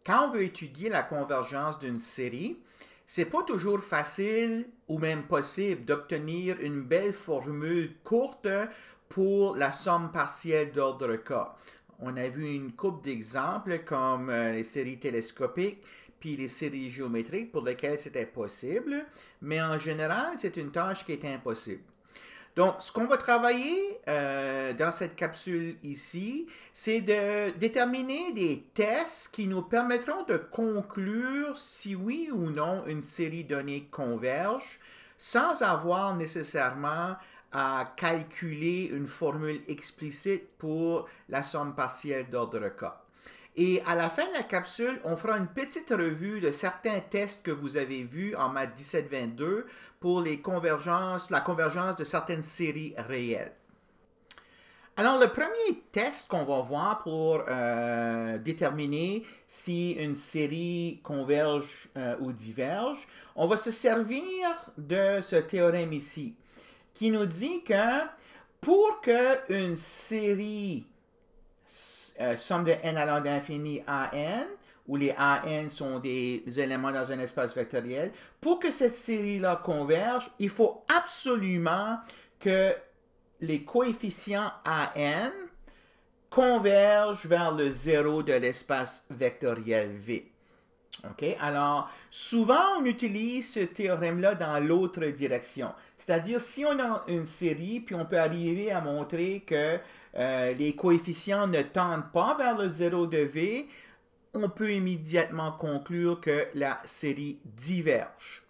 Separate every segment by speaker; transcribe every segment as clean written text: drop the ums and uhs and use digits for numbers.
Speaker 1: quand on veut étudier la convergence d'une série, c'est pas toujours facile ou même possible d'obtenir une belle formule courte pour la somme partielle d'ordre K. On a vu une couple d'exemples comme les séries télescopiques puis les séries géométriques pour lesquelles c'était possible, mais en général, c'est une tâche qui est impossible. Donc, ce qu'on va travailler dans cette capsule ici, c'est de déterminer des tests qui nous permettront de conclure si oui ou non une série donnée converge sans avoir nécessairement à calculer une formule explicite pour la somme partielle d'ordre K. Et à la fin de la capsule, on fera une petite revue de certains tests que vous avez vus en maths 17-22 pour la convergence de certaines séries réelles. Alors, le premier test qu'on va voir pour déterminer si une série converge ou diverge, on va se servir de ce théorème ici, qui nous dit que pour qu'une série somme de n allant d'infini à n, où les AN sont des éléments dans un espace vectoriel, pour que cette série-là converge, il faut absolument que les coefficients AN convergent vers le zéro de l'espace vectoriel V. Okay? Alors, souvent, on utilise ce théorème-là dans l'autre direction. C'est-à-dire, si on a une série, puis on peut arriver à montrer que les coefficients ne tendent pas vers le zéro de V, on peut immédiatement conclure que la série diverge.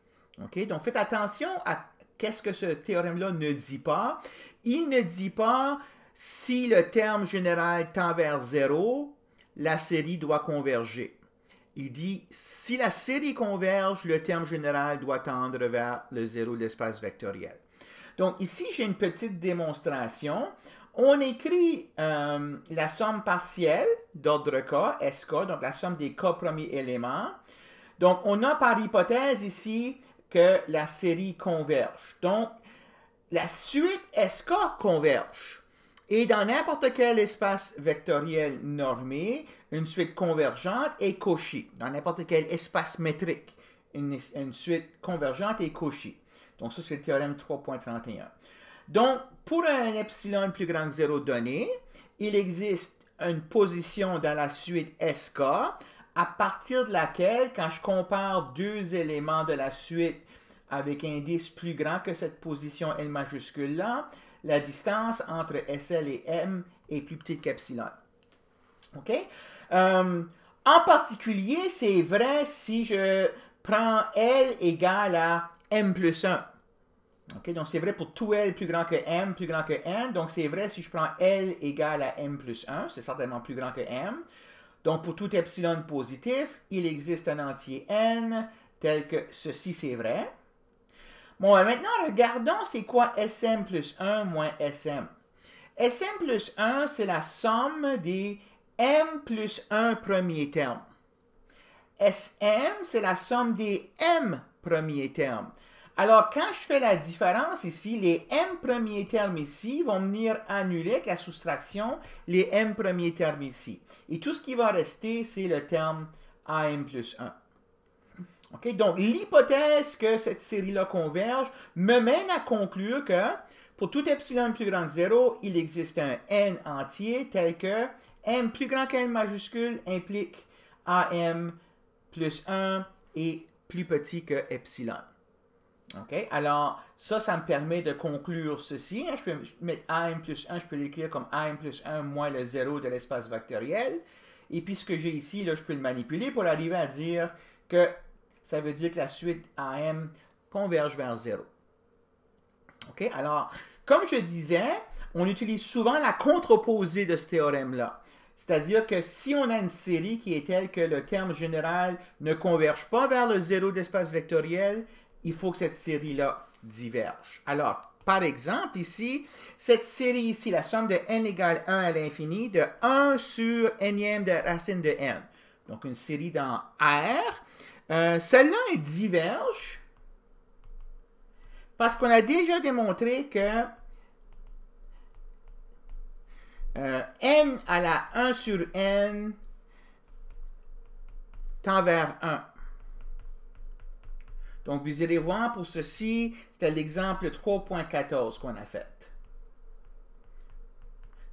Speaker 1: Okay? Donc, faites attention à qu'est-ce que ce théorème-là ne dit pas. Il ne dit pas si le terme général tend vers zéro, la série doit converger. Il dit, si la série converge, le terme général doit tendre vers le zéro de l'espace vectoriel. Donc ici, j'ai une petite démonstration. On écrit la somme partielle d'ordre K, SK, donc la somme des K premiers éléments. Donc on a par hypothèse ici que la série converge. Donc la suite SK converge. Et dans n'importe quel espace vectoriel normé, une suite convergente est Cauchy. Dans n'importe quel espace métrique, une suite convergente est Cauchy. Donc ça, c'est le théorème 3.31. Donc, pour un epsilon plus grand que 0 donné, il existe une position dans la suite SK à partir de laquelle, quand je compare deux éléments de la suite avec un indice plus grand que cette position L majuscule-là, la distance entre SL et M est plus petite qu'epsilon. OK? En particulier, c'est vrai si je prends L égale à M plus 1. OK? Donc, c'est vrai pour tout L plus grand que M, plus grand que N. Donc, c'est vrai si je prends L égale à M plus 1. C'est certainement plus grand que M. Donc, pour tout epsilon positif, il existe un entier N tel que ceci, c'est vrai. Bon, maintenant, regardons c'est quoi Sm plus 1 moins Sm. Sm plus 1, c'est la somme des M plus 1 premiers termes. Sm, c'est la somme des M premiers termes. Alors, quand je fais la différence ici, les M premiers termes ici vont venir annuler avec la soustraction les M premiers termes ici. Et tout ce qui va rester, c'est le terme Am plus 1. Okay? Donc, l'hypothèse que cette série-là converge me mène à conclure que pour tout epsilon plus grand que 0, il existe un n entier tel que m plus grand que n majuscule implique am plus 1 est plus petit que epsilon. Okay? Alors, ça me permet de conclure ceci. Je peux mettre am plus 1, je peux l'écrire comme am plus 1 moins le 0 de l'espace vectoriel. Et puis, ce que j'ai ici, là, je peux le manipuler pour arriver à dire que ça veut dire que la suite AM converge vers 0. OK? Alors, comme je disais, on utilise souvent la contre-opposée de ce théorème-là. C'est-à-dire que si on a une série qui est telle que le terme général ne converge pas vers le 0 d'espace vectoriel, il faut que cette série-là diverge. Alors, par exemple, ici, cette série ici, la somme de n égale 1 à l'infini, de 1 sur nème de racine de n. Donc, une série dans R. Celle-là, elle diverge parce qu'on a déjà démontré que n à la 1 sur n tend vers 1. Donc, vous irez voir pour ceci, c'était l'exemple 3.14 qu'on a fait.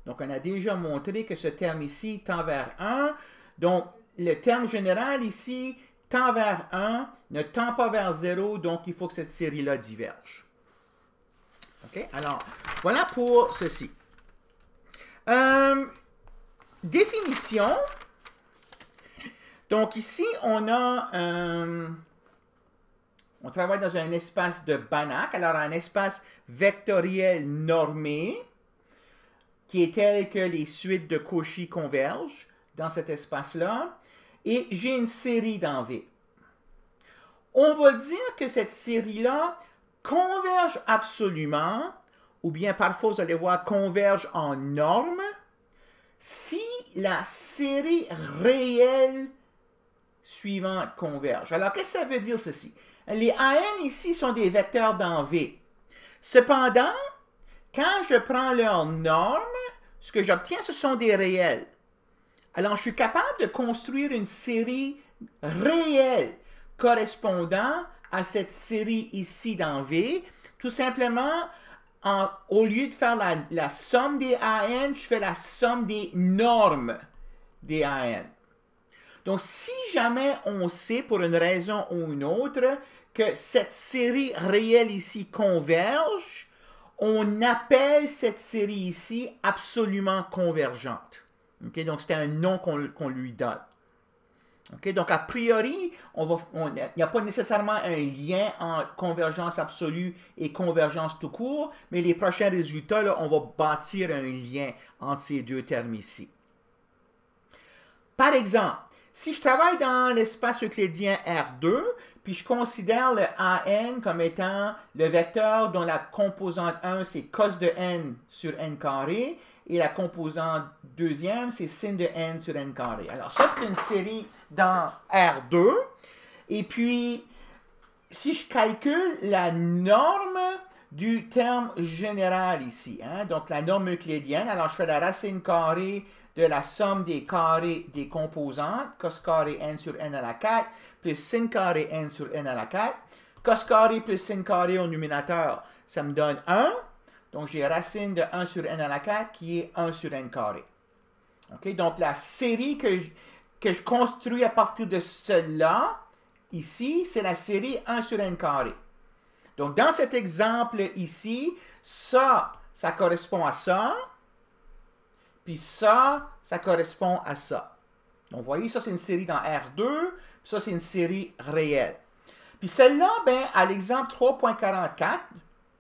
Speaker 1: Donc, on a déjà montré que ce terme ici tend vers 1. Donc, le terme général ici tend vers 1, ne tend pas vers 0, donc il faut que cette série-là diverge. OK? Alors, voilà pour ceci. Définition. Donc, ici, on travaille dans un espace de Banach, alors un espace vectoriel normé, qui est tel que les suites de Cauchy convergent dans cet espace-là, et j'ai une série dans V. On va dire que cette série-là converge absolument, ou bien parfois vous allez voir converge en norme, si la série réelle suivante converge. Alors, qu'est-ce que ça veut dire ceci? Les AN ici sont des vecteurs dans V. Cependant, quand je prends leur norme, ce que j'obtiens, ce sont des réels. Alors, je suis capable de construire une série réelle correspondant à cette série ici dans V, tout simplement, au lieu de faire la somme des AN, je fais la somme des normes des AN. Donc, si jamais on sait, pour une raison ou une autre, que cette série réelle ici converge, on appelle cette série ici absolument convergente. Okay? Donc, c'est un nom qu'on lui donne. Okay? Donc, a priori, il n'y a pas nécessairement un lien entre convergence absolue et convergence tout court, mais les prochains résultats, là, on va bâtir un lien entre ces deux termes ici. Par exemple, si je travaille dans l'espace euclidien R2, puis je considère le AN comme étant le vecteur dont la composante 1, c'est cos de n sur n carré, et la composante deuxième, c'est sin de n sur n carré. Alors ça, c'est une série dans R2. Et puis, si je calcule la norme du terme général ici, hein, donc la norme euclidienne, alors je fais la racine carrée de la somme des carrés des composantes, cos carré n sur n à la 4, plus sin carré n sur n à la 4. Cos carré plus sin carré au numérateur, ça me donne 1. Donc, j'ai racine de 1 sur n à la 4 qui est 1 sur n carré. Okay? Donc, la série que je construis à partir de cela, ici, c'est la série 1 sur n carré. Donc, dans cet exemple ici, ça correspond à ça. Puis ça correspond à ça. Donc, vous voyez, ça, c'est une série dans R2. Ça, c'est une série réelle. Puis celle-là, ben, à l'exemple 3.44,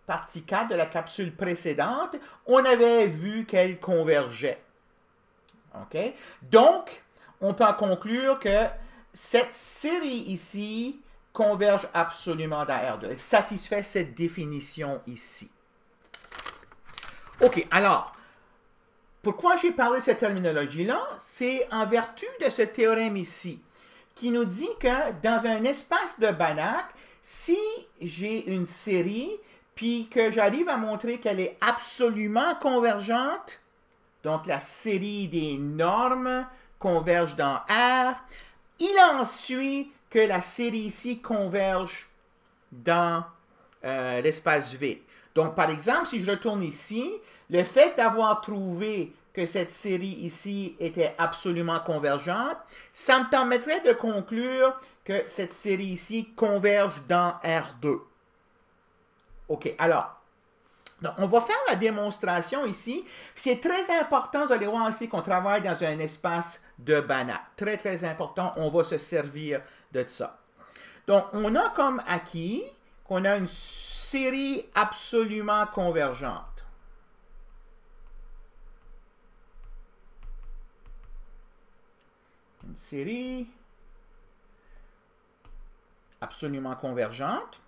Speaker 1: partie 4 de la capsule précédente, on avait vu qu'elle convergeait. OK? Donc, on peut en conclure que cette série ici converge absolument dans R2. Elle satisfait cette définition ici. OK, alors, pourquoi j'ai parlé de cette terminologie-là? C'est en vertu de ce théorème ici, qui nous dit que dans un espace de Banach, si j'ai une série, puis que j'arrive à montrer qu'elle est absolument convergente, donc la série des normes converge dans R, il en suit que la série ici converge dans l'espace V. Donc, par exemple, si je retourne ici, le fait d'avoir trouvé que cette série ici était absolument convergente, ça me permettrait de conclure que cette série ici converge dans R2. OK, alors, donc on va faire la démonstration ici. C'est très important, vous allez voir ici qu'on travaille dans un espace de Banach. Très, très important, on va se servir de ça. Donc, on a comme acquis qu'on a une série absolument convergente. Une série absolument convergente.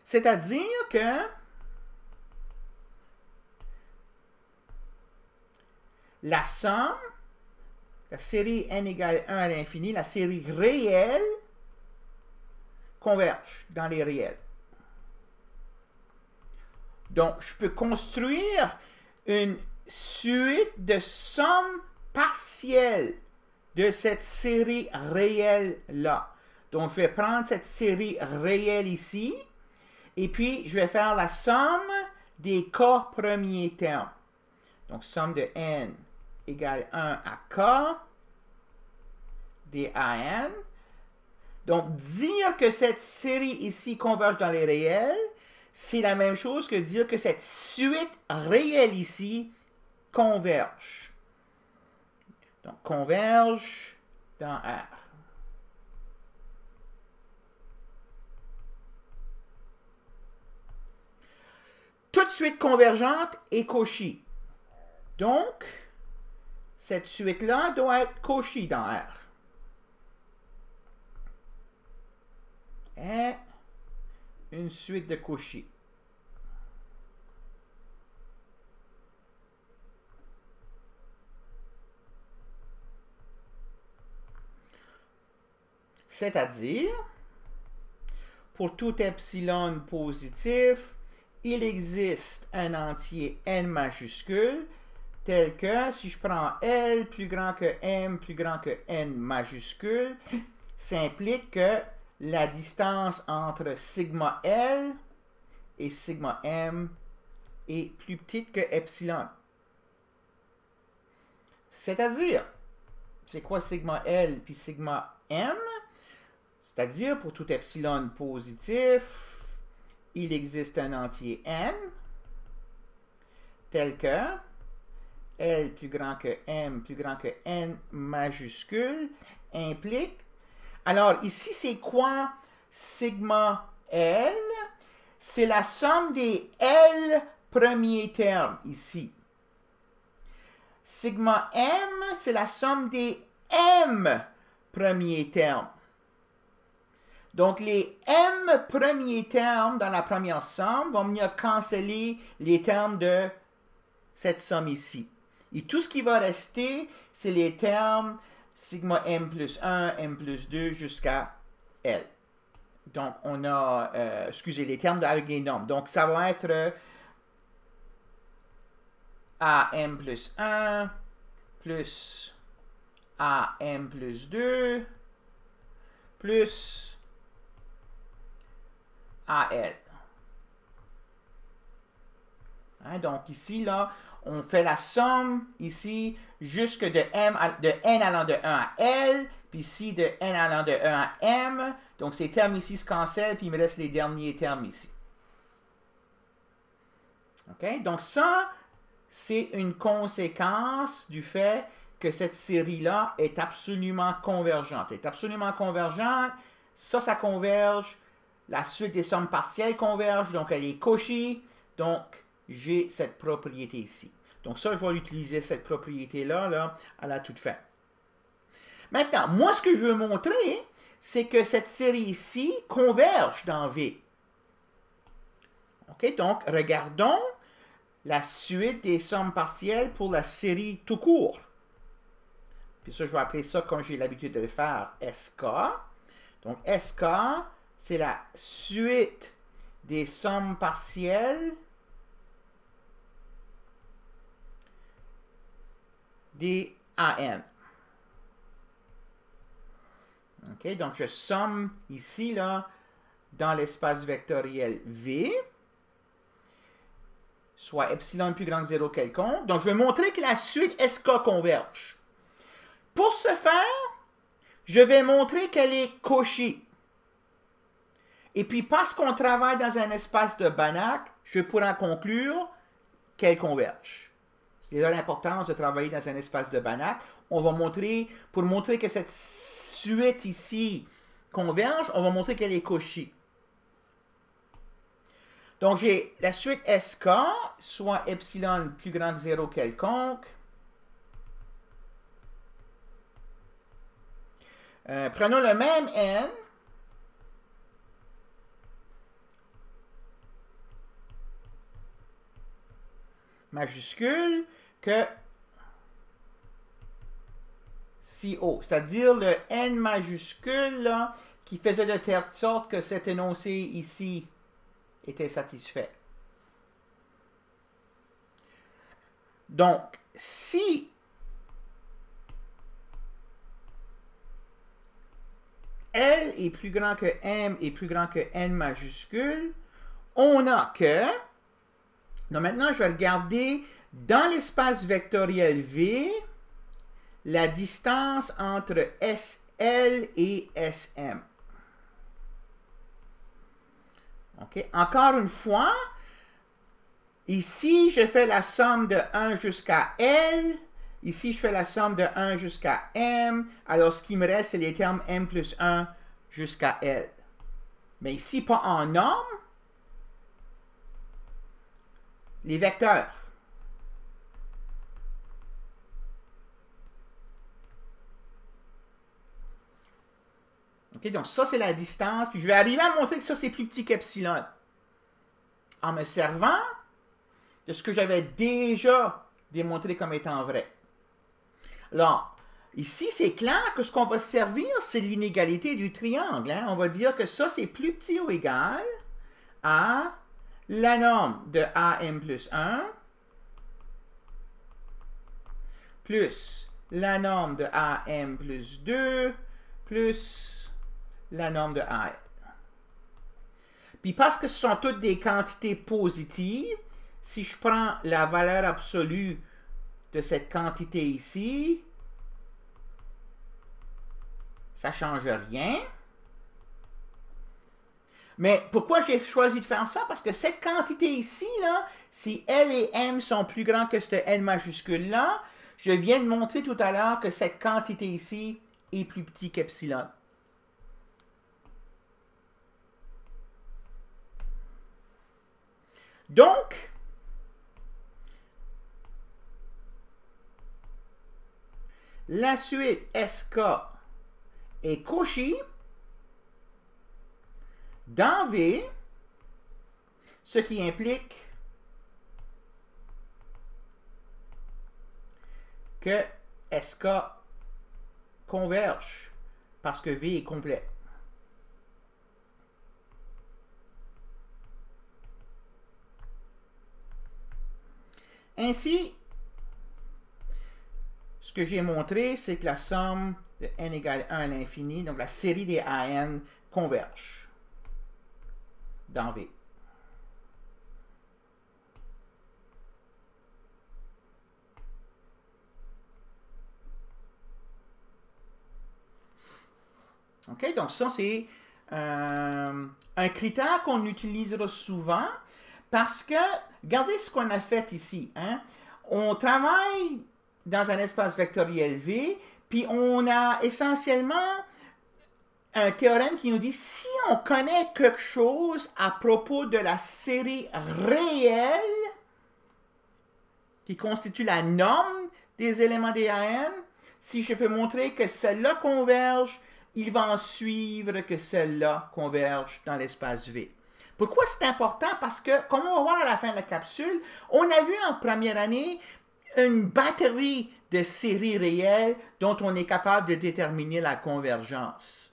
Speaker 1: C'est-à-dire que la somme, la série n égale 1 à l'infini, la série réelle converge dans les réels. Donc, je peux construire une suite de sommes partielles de cette série réelle-là. Donc, je vais prendre cette série réelle ici, et puis je vais faire la somme des k premiers termes. Donc, somme de n égale 1 à k DAN. Donc, dire que cette série ici converge dans les réels, c'est la même chose que dire que cette suite réelle ici converge. Donc, converge dans R. Toute suite convergente est Cauchy. Donc, cette suite-là doit être Cauchy dans R. Et une suite de Cauchy. C'est-à-dire, pour tout epsilon positif, il existe un entier n majuscule tel que, si je prends L plus grand que M plus grand que n majuscule, ça implique que la distance entre sigma L et sigma M est plus petite que epsilon. C'est-à-dire, c'est quoi sigma L puis sigma M? C'est-à-dire, pour tout epsilon positif, il existe un entier n tel que L plus grand que M plus grand que n majuscule implique. Alors, ici, c'est quoi sigma L? C'est la somme des L premiers termes, ici. Sigma M, c'est la somme des M premiers termes. Donc, les M premiers termes dans la première somme vont venir canceller les termes de cette somme ici. Et tout ce qui va rester, c'est les termes sigma M plus 1, M plus 2 jusqu'à L. Donc, on a, excusez, les termes avec les nombres. Donc, ça va être AM plus 1 plus AM plus 2 plus AL. Hein, donc ici, là, on fait la somme ici jusque de n allant de 1 à L, puis ici de n allant de 1 à M. Donc ces termes ici se cancellent, puis il me reste les derniers termes ici. OK? Donc ça, c'est une conséquence du fait que cette série-là est absolument convergente. Elle est absolument convergente. Ça converge. La suite des sommes partielles converge, donc elle est Cauchy. Donc, j'ai cette propriété ici. Donc ça, je vais utiliser cette propriété-là là, à la toute fin. Maintenant, moi, ce que je veux montrer, c'est que cette série ici converge dans V. OK? Donc, regardons la suite des sommes partielles pour la série tout court. Puis ça, je vais appeler ça, comme j'ai l'habitude de le faire, SK. Donc, SK, c'est la suite des sommes partielles des AN. OK, donc je somme ici, là, dans l'espace vectoriel V, soit epsilon plus grand que 0 quelconque. Donc, je vais montrer que la suite SK converge. Pour ce faire, je vais montrer qu'elle est Cauchy. Et puis, parce qu'on travaille dans un espace de Banach, je pourrais en conclure qu'elle converge. C'est déjà l'importance de travailler dans un espace de Banach. On va montrer, pour montrer que cette suite ici converge, on va montrer qu'elle est Cauchy. Donc, j'ai la suite SK, soit epsilon plus grand que 0 quelconque. Prenons le même N. Majuscule que si haut, c'est-à-dire le N majuscule là, qui faisait de telle sorte que cet énoncé ici était satisfait. Donc, si L est plus grand que M est plus grand que N majuscule, on a que... Donc maintenant, je vais regarder dans l'espace vectoriel V, la distance entre SL et SM. OK? Encore une fois, ici, je fais la somme de 1 jusqu'à L. Ici, je fais la somme de 1 jusqu'à M. Alors, ce qui me reste, c'est les termes M plus 1 jusqu'à L. Mais ici, pas en norme. Les vecteurs. OK, donc ça, c'est la distance. Puis je vais arriver à montrer que ça, c'est plus petit qu'epsilon. En me servant de ce que j'avais déjà démontré comme étant vrai. Alors, ici, c'est clair que ce qu'on va servir, c'est l'inégalité du triangle. Hein? On va dire que ça, c'est plus petit ou égal à la norme de AM plus 1 plus la norme de AM plus 2 plus la norme de AM. Puis parce que ce sont toutes des quantités positives, si je prends la valeur absolue de cette quantité ici, ça ne change rien. Mais pourquoi j'ai choisi de faire ça? Parce que cette quantité ici, là, si L et M sont plus grands que ce N majuscule-là, je viens de montrer tout à l'heure que cette quantité ici est plus petit qu'epsilon. Donc, la suite SK est Cauchy dans V, ce qui implique que SK converge parce que V est complet. Ainsi, ce que j'ai montré, c'est que la somme de n égale 1 à l'infini, donc la série des AN, converge dans V. OK, donc ça, c'est un critère qu'on utilisera souvent parce que, regardez ce qu'on a fait ici. Hein? On travaille dans un espace vectoriel V, puis on a essentiellement un théorème qui nous dit si on connaît quelque chose à propos de la série réelle qui constitue la norme des éléments des AN, si je peux montrer que celle-là converge, il va en suivre que celle-là converge dans l'espace V. Pourquoi c'est important? Parce que, comme on va voir à la fin de la capsule, on a vu en première année une batterie de séries réelles dont on est capable de déterminer la convergence.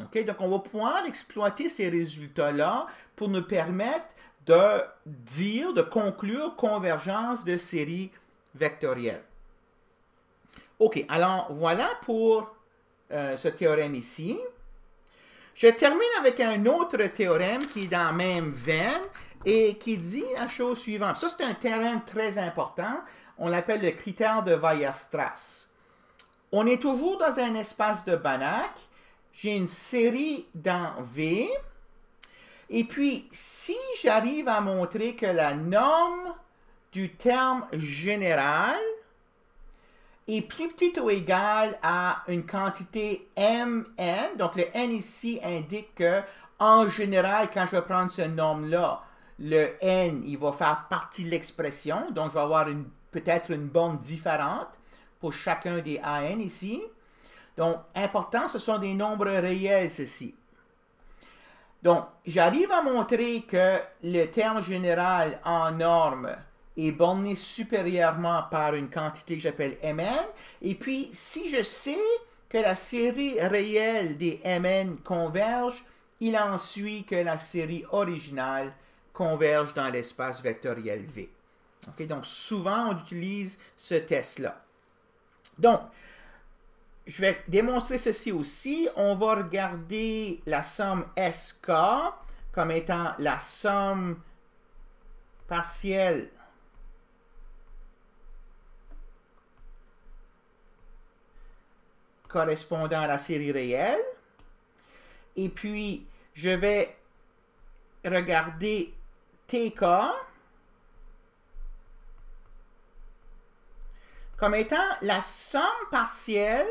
Speaker 1: Okay? Donc, on va pouvoir exploiter ces résultats-là pour nous permettre de conclure convergence de séries vectorielles. OK, alors voilà pour ce théorème ici. Je termine avec un autre théorème qui est dans la même veine et qui dit la chose suivante. Ça, c'est un théorème très important. On l'appelle le critère de Weierstrass. On est toujours dans un espace de Banach. J'ai une série dans V. Et puis, si j'arrive à montrer que la norme du terme général est plus petite ou égale à une quantité mn, donc le n ici indique que, en général, quand je vais prendre ce norme-là, le n, il va faire partie de l'expression, donc je vais avoir peut-être une borne différente pour chacun des AN ici. Donc, important, ce sont des nombres réels, ceci. Donc, j'arrive à montrer que le terme général en norme est borné supérieurement par une quantité que j'appelle Mn. Et puis, si je sais que la série réelle des Mn converge, il en suit que la série originale converge dans l'espace vectoriel V. Okay, donc, souvent, on utilise ce test-là. Donc, je vais démontrer ceci aussi. On va regarder la somme SK comme étant la somme partielle correspondant à la série réelle. Et puis, je vais regarder TK comme étant la somme partielle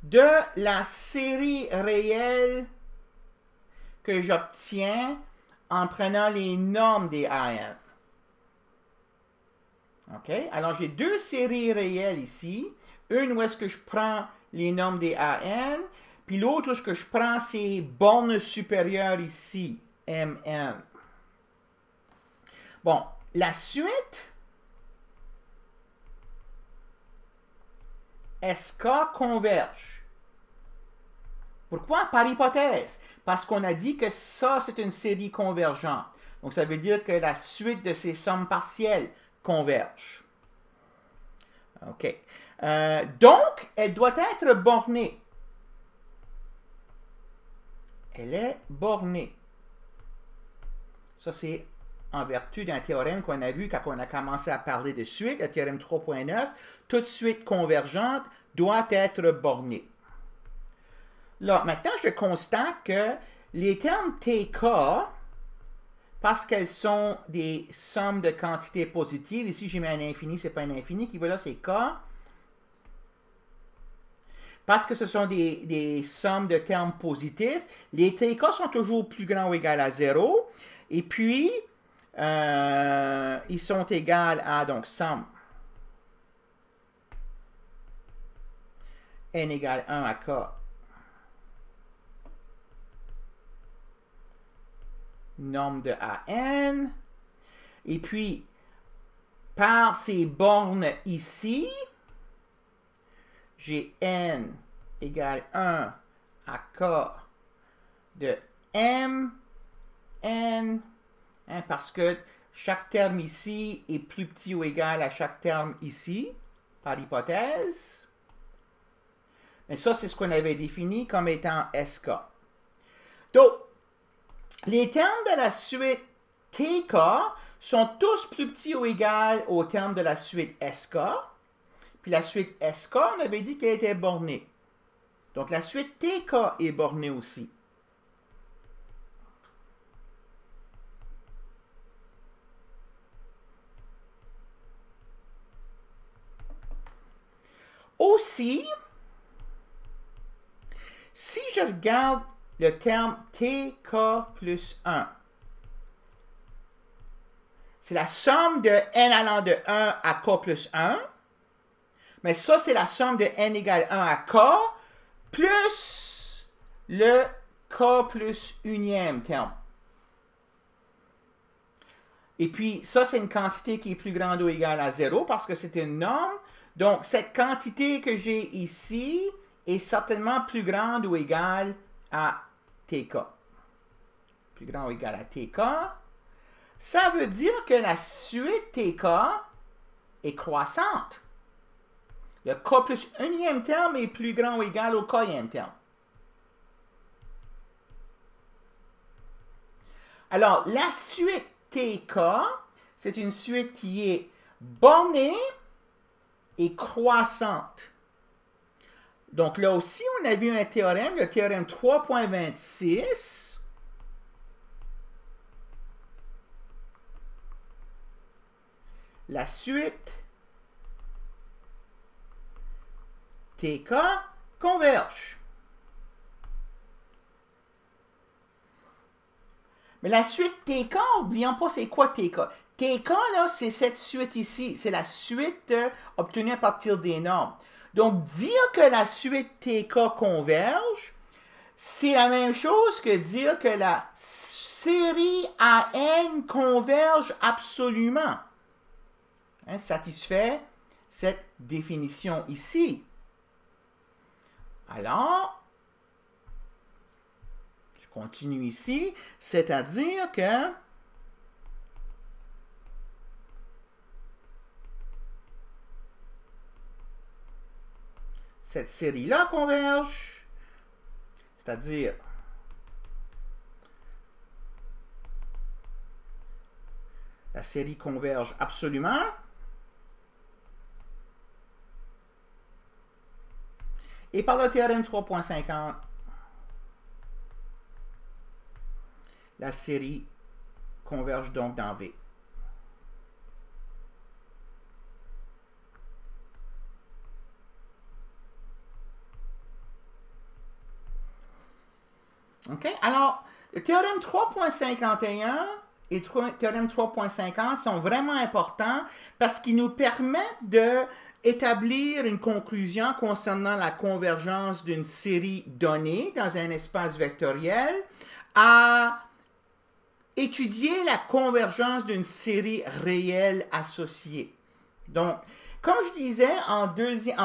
Speaker 1: de la série réelle que j'obtiens en prenant les normes des AN. OK? Alors, j'ai deux séries réelles ici. Une où est-ce que je prends les normes des AN, puis l'autre où est-ce que je prends ces bornes supérieures ici, MN. Bon, la suite, SK converge. Pourquoi? Par hypothèse. Parce qu'on a dit que ça, c'est une série convergente. Donc, ça veut dire que la suite de ces sommes partielles converge. OK. Donc, elle doit être bornée. Elle est bornée. Ça, c'est en vertu d'un théorème qu'on a vu quand on a commencé à parler de suite, le théorème 3.9. Toute suite convergente doit être bornée. Là, maintenant, je constate que les termes TK, parce qu'elles sont des sommes de quantités positives, ici j'ai mis un infini, c'est pas un infini, qui va là, c'est K. Parce que ce sont des sommes de termes positifs, les TK sont toujours plus grands ou égaux à 0. Et puis, ils sont égaux à, donc, somme n égale 1 à K. Norme de AN. Et puis, par ces bornes ici, j'ai n égale 1 à K de M, N, hein, parce que chaque terme ici est plus petit ou égal à chaque terme ici, par hypothèse. Mais ça, c'est ce qu'on avait défini comme étant SK. Donc, les termes de la suite TK sont tous plus petits ou égaux aux termes de la suite SK. Puis la suite SK, on avait dit qu'elle était bornée. Donc la suite TK est bornée aussi. Aussi, si je regarde le terme TK plus 1, c'est la somme de n allant de 1 à K plus 1. Mais ça, c'est la somme de n égale 1 à K plus le K plus unième terme. Et puis, ça, c'est une quantité qui est plus grande ou égale à 0 parce que c'est une norme. Donc, cette quantité que j'ai ici est certainement plus grande ou égale à TK. Plus grand ou égal à TK. Ça veut dire que la suite TK est croissante. Le K plus unième terme est plus grand ou égal au Kème terme. Alors, la suite TK, c'est une suite qui est bornée et croissante. Donc là aussi, on a vu un théorème, le théorème 3.26. La suite TK converge. Mais la suite TK, n'oublions pas c'est quoi TK. TK, là, c'est cette suite ici. C'est la suite obtenue à partir des normes. Donc, dire que la suite TK converge, c'est la même chose que dire que la série AN converge absolument. Hein, satisfait cette définition ici. Alors, je continue ici, c'est-à-dire que cette série-là converge, c'est-à-dire la série converge absolument, et par le théorème 3.50, la série converge donc dans V. OK? Alors, le théorème 3.51 et le théorème 3.50 sont vraiment importants parce qu'ils nous permettent d'établir une conclusion concernant la convergence d'une série donnée dans un espace vectoriel à étudier la convergence d'une série réelle associée. Donc, comme je disais, en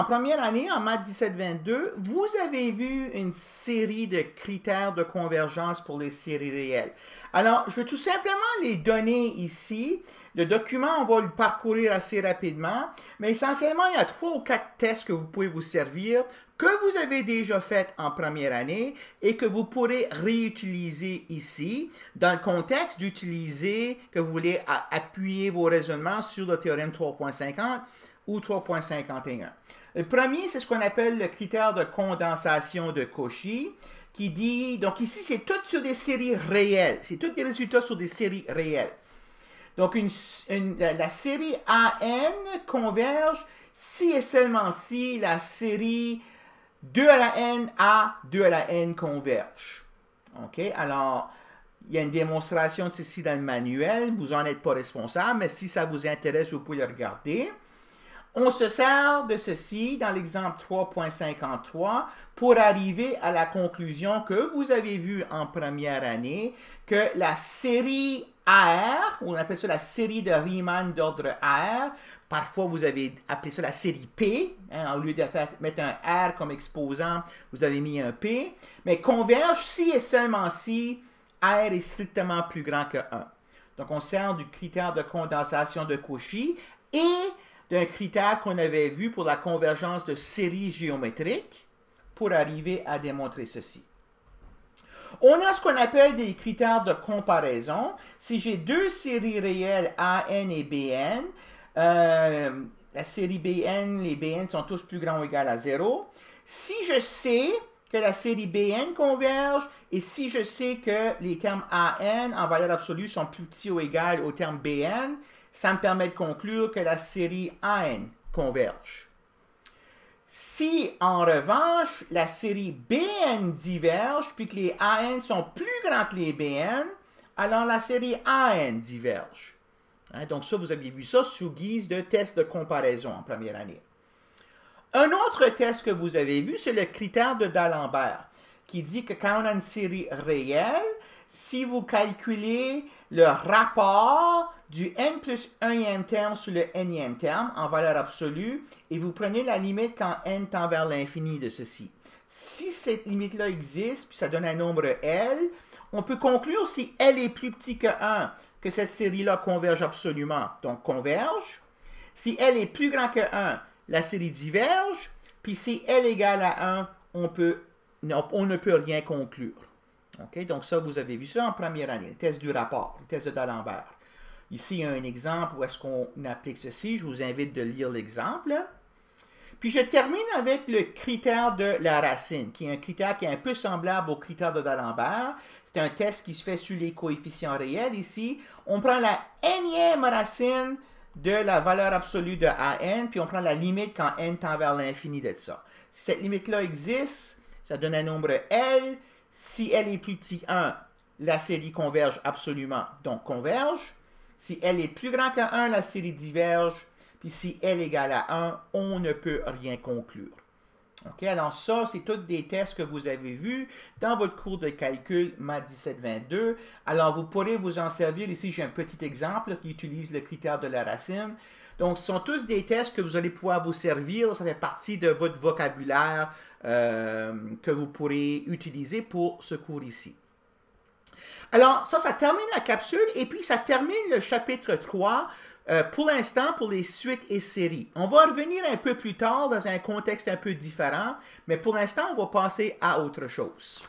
Speaker 1: première année, en maths 17-22, vous avez vu une série de critères de convergence pour les séries réelles. Alors, je vais tout simplement les donner ici. Le document, on va le parcourir assez rapidement, mais essentiellement, il y a 3 ou 4 tests que vous pouvez vous servir, que vous avez déjà fait en première année et que vous pourrez réutiliser ici dans le contexte d'utiliser, que vous voulez appuyer vos raisonnements sur le théorème 3.50 ou 3.51. Le premier, c'est ce qu'on appelle le critère de condensation de Cauchy, qui dit, donc ici, c'est tout sur des séries réelles, c'est tous des résultats sur des séries réelles. Donc, la série AN converge si et seulement si la série 2 à la N à 2 à la N converge. OK? Alors, il y a une démonstration de ceci dans le manuel. Vous n'en êtes pas responsable, mais si ça vous intéresse, vous pouvez le regarder. On se sert de ceci dans l'exemple 3.53 pour arriver à la conclusion que vous avez vue en première année, que la série AR, on appelle ça la série de Riemann d'ordre AR, parfois vous avez appelé ça la série P, hein, au lieu de mettre un R comme exposant, vous avez mis un P, mais converge si et seulement si R est strictement plus grand que 1. Donc on sert du critère de condensation de Cauchy et d'un critère qu'on avait vu pour la convergence de séries géométriques pour arriver à démontrer ceci. On a ce qu'on appelle des critères de comparaison. Si j'ai deux séries réelles AN et BN, la série BN, les BN sont tous plus grands ou égaux à 0. Si je sais que la série BN converge et si je sais que les termes AN en valeur absolue sont plus petits ou égaux au terme BN, ça me permet de conclure que la série AN converge. Si, en revanche, la série BN diverge, puis que les AN sont plus grands que les BN, alors la série AN diverge. Hein, donc ça, vous aviez vu ça sous guise de test de comparaison en première année. Un autre test que vous avez vu, c'est le critère de D'Alembert, qui dit que quand on a une série réelle, si vous calculez le rapport du n plus 1e terme sur le nème terme en valeur absolue, et vous prenez la limite quand n tend vers l'infini de ceci. Si cette limite-là existe, puis ça donne un nombre L, on peut conclure si L est plus petit que 1, que cette série-là converge absolument, donc converge. Si L est plus grand que 1, la série diverge, puis si L égale à 1, on ne peut rien conclure. Okay? Donc ça, vous avez vu ça en première année, le test du rapport, le test de D'Alembert. Ici, il y a un exemple où est-ce qu'on applique ceci. Je vous invite de lire l'exemple. Puis je termine avec le critère de la racine, qui est un critère qui est un peu semblable au critère de D'Alembert. C'est un test qui se fait sur les coefficients réels. Ici, on prend la nème racine de la valeur absolue de AN, puis on prend la limite quand n tend vers l'infini de ça. Si cette limite-là existe, ça donne un nombre L. Si L est plus petit 1, la série converge absolument, donc converge. Si L est plus grand que 1, la série diverge. Puis si L égale à 1, on ne peut rien conclure. OK, alors ça, c'est tous des tests que vous avez vus dans votre cours de calcul Maths 17-22. Alors, vous pourrez vous en servir. Ici, j'ai un petit exemple qui utilise le critère de la racine. Donc, ce sont tous des tests que vous allez pouvoir vous servir. Ça fait partie de votre vocabulaire que vous pourrez utiliser pour ce cours ici. Alors, ça termine la capsule et puis ça termine le chapitre 3 pour l'instant, pour les suites et séries. On va revenir un peu plus tard dans un contexte un peu différent, mais pour l'instant, on va passer à autre chose.